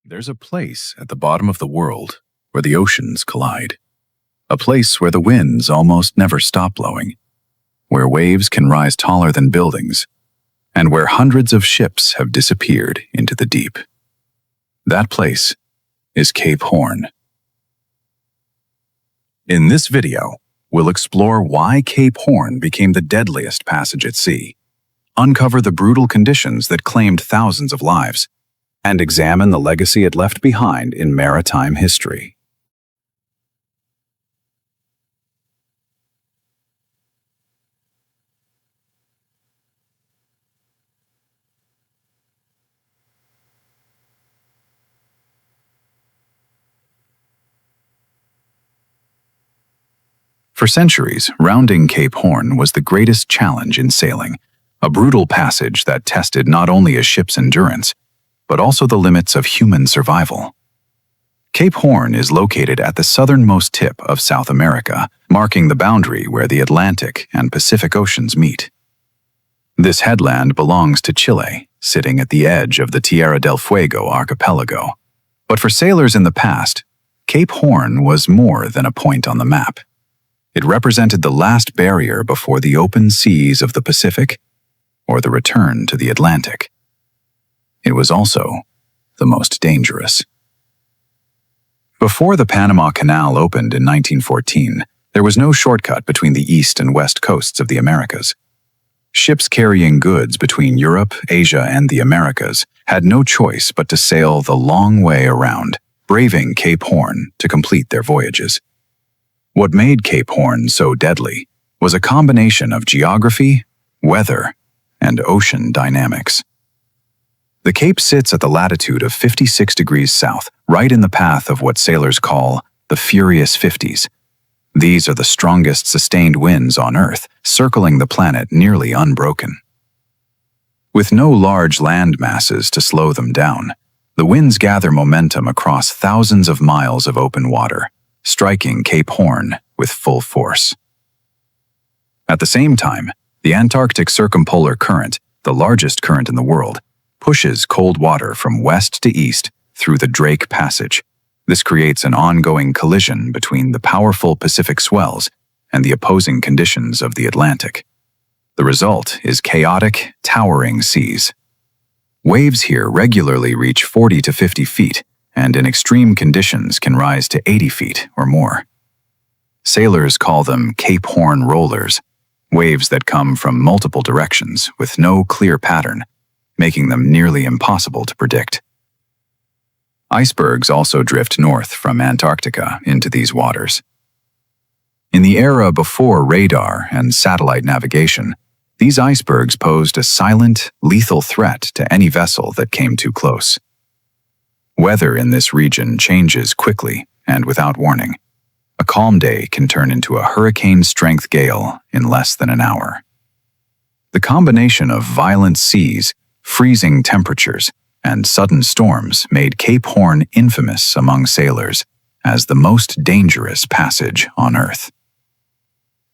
There's a place at the bottom of the world where the oceans collide. A place where the winds almost never stop blowing, where waves can rise taller than buildings, and where hundreds of ships have disappeared into the deep. That place is Cape Horn. In this video, we'll explore why Cape Horn became the deadliest passage at sea, uncover the brutal conditions that claimed thousands of lives, and examine the legacy it left behind in maritime history. For centuries, rounding Cape Horn was the greatest challenge in sailing, a brutal passage that tested not only a ship's endurance, but also the limits of human survival. Cape Horn is located at the southernmost tip of South America, marking the boundary where the Atlantic and Pacific Oceans meet. This headland belongs to Chile, sitting at the edge of the Tierra del Fuego archipelago. But for sailors in the past, Cape Horn was more than a point on the map. It represented the last barrier before the open seas of the Pacific or the return to the Atlantic. It was also the most dangerous. Before the Panama Canal opened in 1914, there was no shortcut between the east and west coasts of the Americas. Ships carrying goods between Europe, Asia, and the Americas had no choice but to sail the long way around, braving Cape Horn to complete their voyages. What made Cape Horn so deadly was a combination of geography, weather, and ocean dynamics. The Cape sits at the latitude of 56 degrees south, right in the path of what sailors call the Furious 50s. These are the strongest sustained winds on Earth, circling the planet nearly unbroken. With no large land masses to slow them down, the winds gather momentum across thousands of miles of open water, striking Cape Horn with full force. At the same time, the Antarctic Circumpolar Current, the largest current in the world, pushes cold water from west to east through the Drake Passage. This creates an ongoing collision between the powerful Pacific swells and the opposing conditions of the Atlantic. The result is chaotic, towering seas. Waves here regularly reach 40 to 50 feet, and in extreme conditions can rise to 80 feet or more. Sailors call them Cape Horn rollers, waves that come from multiple directions with no clear pattern, making them nearly impossible to predict. Icebergs also drift north from Antarctica into these waters. In the era before radar and satellite navigation, these icebergs posed a silent, lethal threat to any vessel that came too close. Weather in this region changes quickly and without warning. A calm day can turn into a hurricane-strength gale in less than an hour. The combination of violent seas, freezing temperatures, and sudden storms made Cape Horn infamous among sailors as the most dangerous passage on Earth.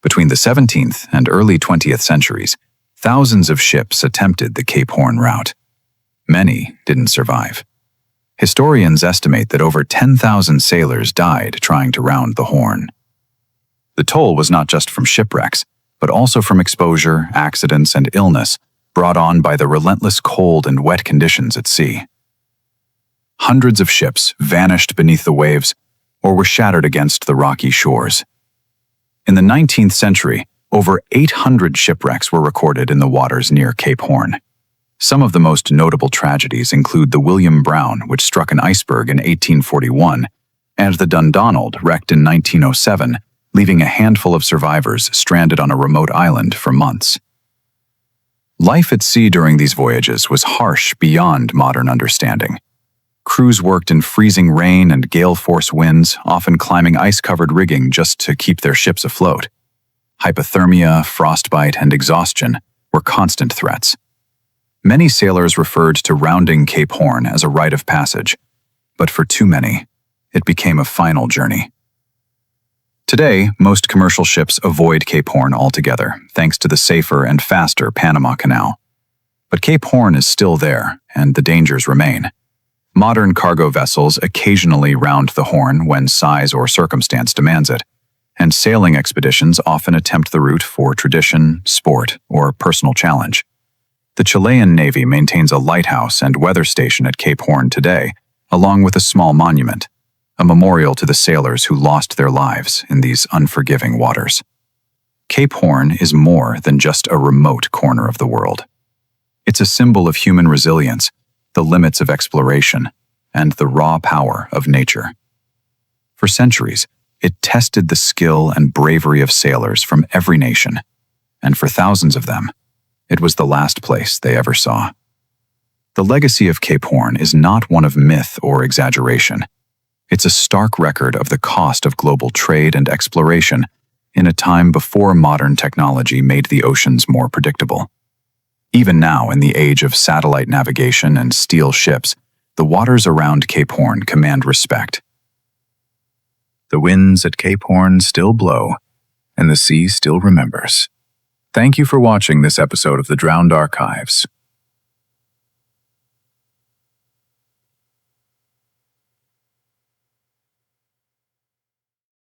Between the 17th and early 20th centuries, thousands of ships attempted the Cape Horn route. Many didn't survive. Historians estimate that over 10,000 sailors died trying to round the Horn. The toll was not just from shipwrecks, but also from exposure, accidents, and illness brought on by the relentless cold and wet conditions at sea. Hundreds of ships vanished beneath the waves or were shattered against the rocky shores. In the 19th century, over 800 shipwrecks were recorded in the waters near Cape Horn. Some of the most notable tragedies include the William Brown, which struck an iceberg in 1841, and the Dundonald, wrecked in 1907, leaving a handful of survivors stranded on a remote island for months. Life at sea during these voyages was harsh beyond modern understanding. Crews worked in freezing rain and gale-force winds, often climbing ice-covered rigging just to keep their ships afloat. Hypothermia, frostbite, and exhaustion were constant threats. Many sailors referred to rounding Cape Horn as a rite of passage, but for too many, it became a final journey. Today, most commercial ships avoid Cape Horn altogether, thanks to the safer and faster Panama Canal. But Cape Horn is still there, and the dangers remain. Modern cargo vessels occasionally round the Horn when size or circumstance demands it, and sailing expeditions often attempt the route for tradition, sport, or personal challenge. The Chilean Navy maintains a lighthouse and weather station at Cape Horn today, along with a small monument, a memorial to the sailors who lost their lives in these unforgiving waters. Cape Horn is more than just a remote corner of the world. It's a symbol of human resilience, the limits of exploration, and the raw power of nature. For centuries, it tested the skill and bravery of sailors from every nation, and for thousands of them, it was the last place they ever saw. The legacy of Cape Horn is not one of myth or exaggeration. It's a stark record of the cost of global trade and exploration in a time before modern technology made the oceans more predictable. Even now, in the age of satellite navigation and steel ships, the waters around Cape Horn command respect. The winds at Cape Horn still blow, and the sea still remembers. Thank you for watching this episode of The Drowned Archives.